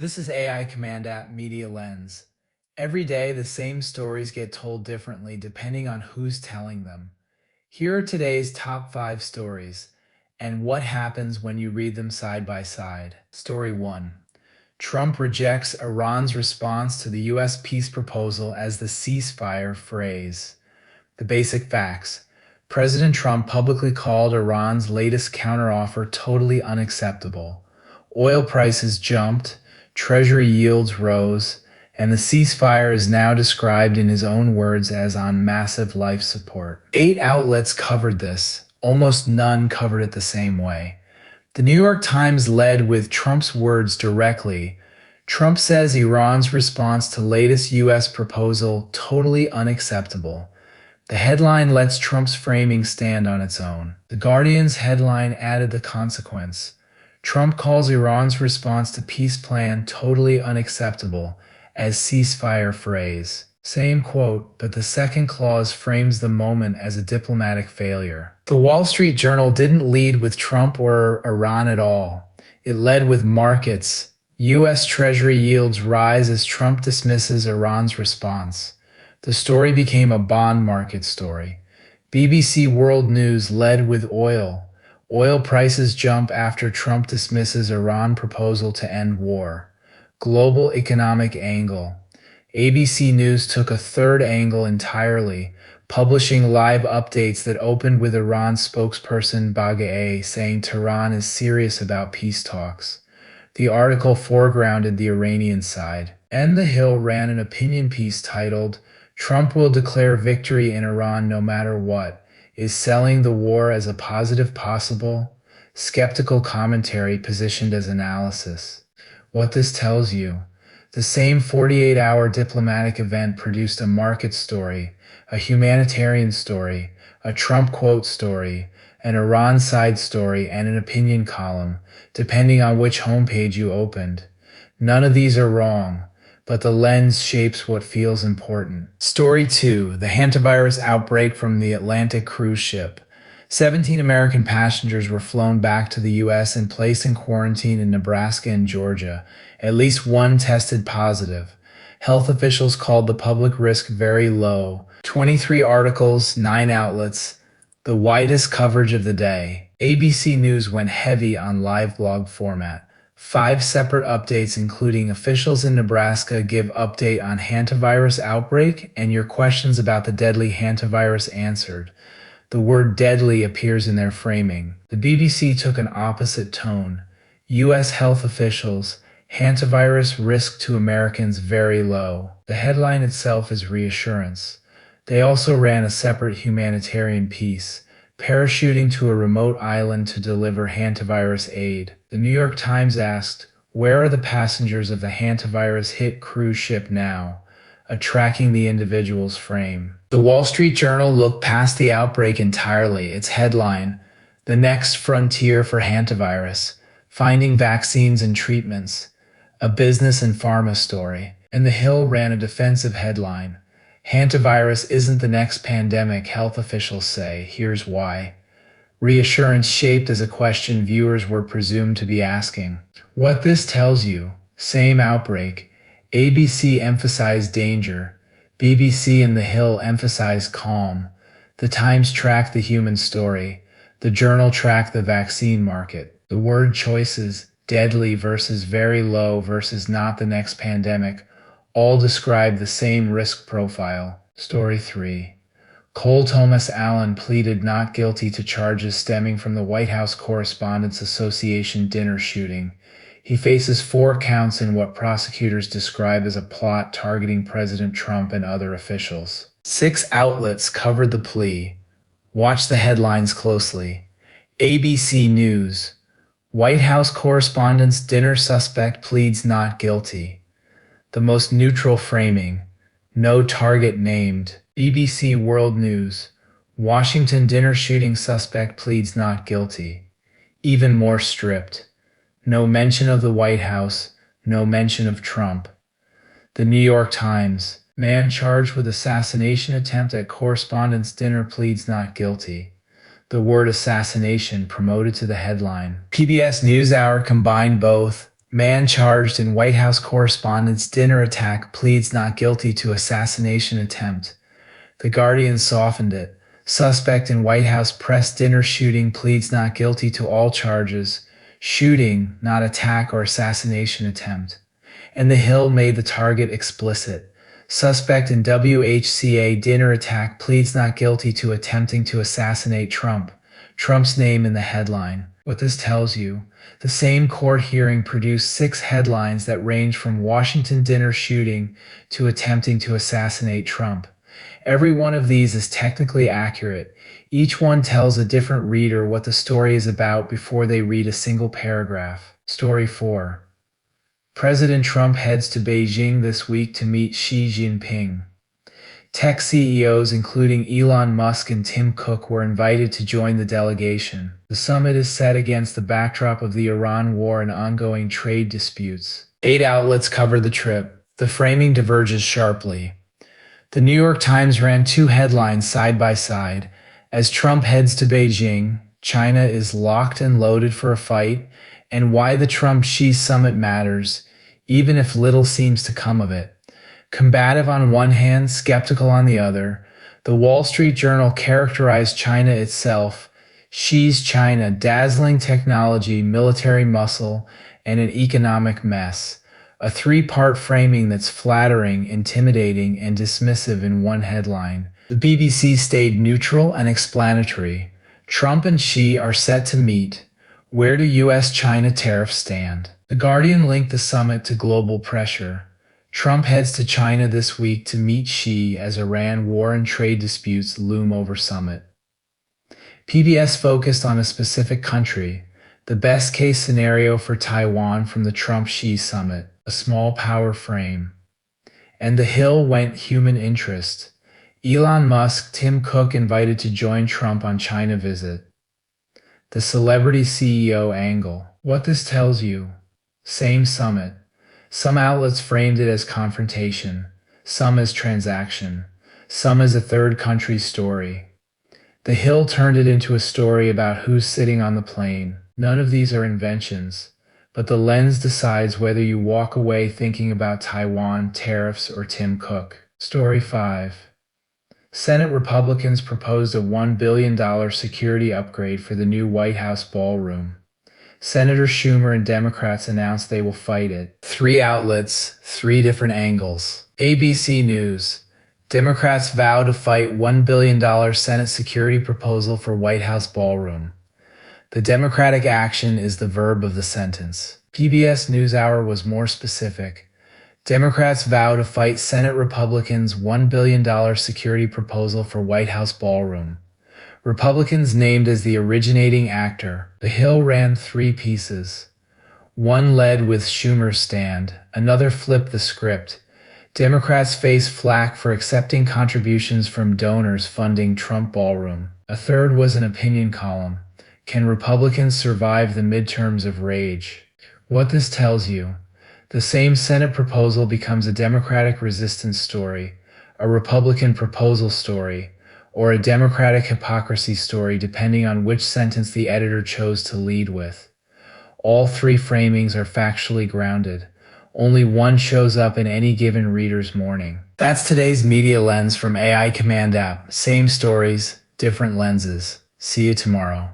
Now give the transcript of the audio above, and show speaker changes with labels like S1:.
S1: This is AI Command App Media Lens. Every day, the same stories get told differently depending on who's telling them. Here are today's top 5 stories and what happens when you read them side by side. Story 1. Trump rejects Iran's response to the U.S. peace proposal as the ceasefire phrase. The basic facts. President Trump publicly called Iran's latest counteroffer totally unacceptable. Oil prices jumped, Treasury yields rose, and the ceasefire is now described in his own words as on massive life support. 8 outlets covered this. Almost none covered it the same way. The New York Times led with Trump's words directly. Trump says Iran's response to latest U.S. proposal totally unacceptable. The headline lets Trump's framing stand on its own. The Guardian's headline added the consequence. Trump calls Iran's response to peace plan totally unacceptable as ceasefire phrase. Same quote, but the second clause frames the moment as a diplomatic failure. The Wall Street Journal didn't lead with Trump or Iran at all. It led with markets. U.S. Treasury yields rise as Trump dismisses Iran's response. The story became a bond market story. BBC World News led with oil. Oil prices jump after Trump dismisses Iran proposal to end war. Global economic angle. ABC News took a third angle entirely, publishing live updates that opened with Iran spokesperson Bagheri saying Tehran is serious about peace talks. The article foregrounded the Iranian side. And The Hill ran an opinion piece titled, Trump will declare victory in Iran no matter what. Is selling the war as a positive possible? Skeptical commentary positioned as analysis. What this tells you. The same 48-hour diplomatic event produced a market story, a humanitarian story, a Trump quote story, an Iran side story, and an opinion column, depending on which homepage you opened. None of these are wrong, but the lens shapes what feels important. Story 2. The Hantavirus outbreak from the Atlantic cruise ship. 17 American passengers were flown back to the U.S. and placed in quarantine in Nebraska and Georgia. At least one tested positive. Health officials called the public risk very low. 23 articles, 9 outlets. The widest coverage of the day. ABC News went heavy on live blog format. 5 separate updates including officials in Nebraska give update on hantavirus outbreak and your questions about the deadly hantavirus answered. The word deadly appears in their framing. The BBC took an opposite tone. U.S. health officials, hantavirus risk to Americans very low. The headline itself is reassurance. They also ran a separate humanitarian piece, parachuting to a remote island to deliver hantavirus aid. The New York Times asked, where are the passengers of the hantavirus hit cruise ship now? A tracking the individual's frame. The Wall Street Journal looked past the outbreak entirely. Its headline, The Next Frontier for Hantavirus, Finding Vaccines and Treatments, a business and pharma story. And The Hill ran a defensive headline, Hantavirus isn't the next pandemic, health officials say. Here's why. Reassurance shaped as a question viewers were presumed to be asking. What this tells you. Same outbreak. ABC emphasized danger. BBC and The Hill emphasized calm. The Times tracked the human story. The Journal tracked the vaccine market. The word choices, deadly versus very low versus not the next pandemic, all describe the same risk profile. Story 3. Cole Thomas Allen pleaded not guilty to charges stemming from the White House Correspondents Association dinner shooting. He faces 4 counts in what prosecutors describe as a plot targeting President Trump and other officials. 6 outlets covered the plea. Watch the headlines closely. ABC News. White House Correspondents dinner suspect pleads not guilty. The most neutral framing. No target named. BBC World News. Washington dinner shooting suspect pleads not guilty. Even more stripped. No mention of the White House. No mention of Trump. The New York Times. Man charged with assassination attempt at correspondents' dinner pleads not guilty. The word assassination promoted to the headline. PBS NewsHour combined both. Man charged in White House Correspondents' dinner attack pleads not guilty to assassination attempt. The Guardian softened it. Suspect in White House press dinner shooting pleads not guilty to all charges. Shooting, not attack or assassination attempt. And The Hill made the target explicit. Suspect in WHCA dinner attack pleads not guilty to attempting to assassinate Trump. Trump's name in the headline. What this tells you, the same court hearing produced 6 headlines that range from Washington dinner shooting to attempting to assassinate Trump. Every one of these is technically accurate. Each one tells a different reader what the story is about before they read a single paragraph. Story 4. President Trump heads to Beijing this week to meet Xi Jinping. Tech CEOs including Elon Musk and Tim Cook were invited to join the delegation. The summit is set against the backdrop of the Iran war and ongoing trade disputes. 8 outlets cover the trip. The framing diverges sharply. The New York Times ran 2 headlines side by side. As Trump heads to Beijing, China is locked and loaded for a fight, and why the Trump-Xi summit matters, even if little seems to come of it. Combative on one hand, skeptical on the other, the Wall Street Journal characterized China itself, Xi's China, dazzling technology, military muscle, and an economic mess. A 3-part framing that's flattering, intimidating, and dismissive in one headline. The BBC stayed neutral and explanatory. Trump and Xi are set to meet. Where do US-China tariffs stand? The Guardian linked the summit to global pressure. Trump heads to China this week to meet Xi as Iran war and trade disputes loom over summit. PBS focused on a specific country, the best-case scenario for Taiwan from the Trump-Xi summit, a small power frame. And The Hill went human interest. Elon Musk, Tim Cook invited to join Trump on China visit. The celebrity CEO angle. What this tells you. Same summit. Some outlets framed it as confrontation, some as transaction, some as a third country story. The Hill turned it into a story about who's sitting on the plane. None of these are inventions, but the lens decides whether you walk away thinking about Taiwan, tariffs, or Tim Cook. Story 5. Senate Republicans proposed a $1 billion security upgrade for the new White House ballroom. Senator Schumer and Democrats announced they will fight it. 3 outlets, 3 different angles. ABC News. Democrats vow to fight $1 billion Senate security proposal for White House ballroom. The Democratic action is the verb of the sentence. PBS NewsHour was more specific. Democrats vow to fight Senate Republicans' $1 billion security proposal for White House ballroom. Republicans named as the originating actor. The Hill ran 3 pieces. One led with Schumer's stand, another flipped the script. Democrats face flack for accepting contributions from donors funding Trump ballroom. A third was an opinion column. Can Republicans survive the midterms of rage? What this tells you. The same Senate proposal becomes a Democratic resistance story, a Republican proposal story, or a Democratic hypocrisy story depending on which sentence the editor chose to lead with. All 3 framings are factually grounded. Only one shows up in any given reader's morning. That's today's Media Lens from AI Command App. Same stories, different lenses. See you tomorrow.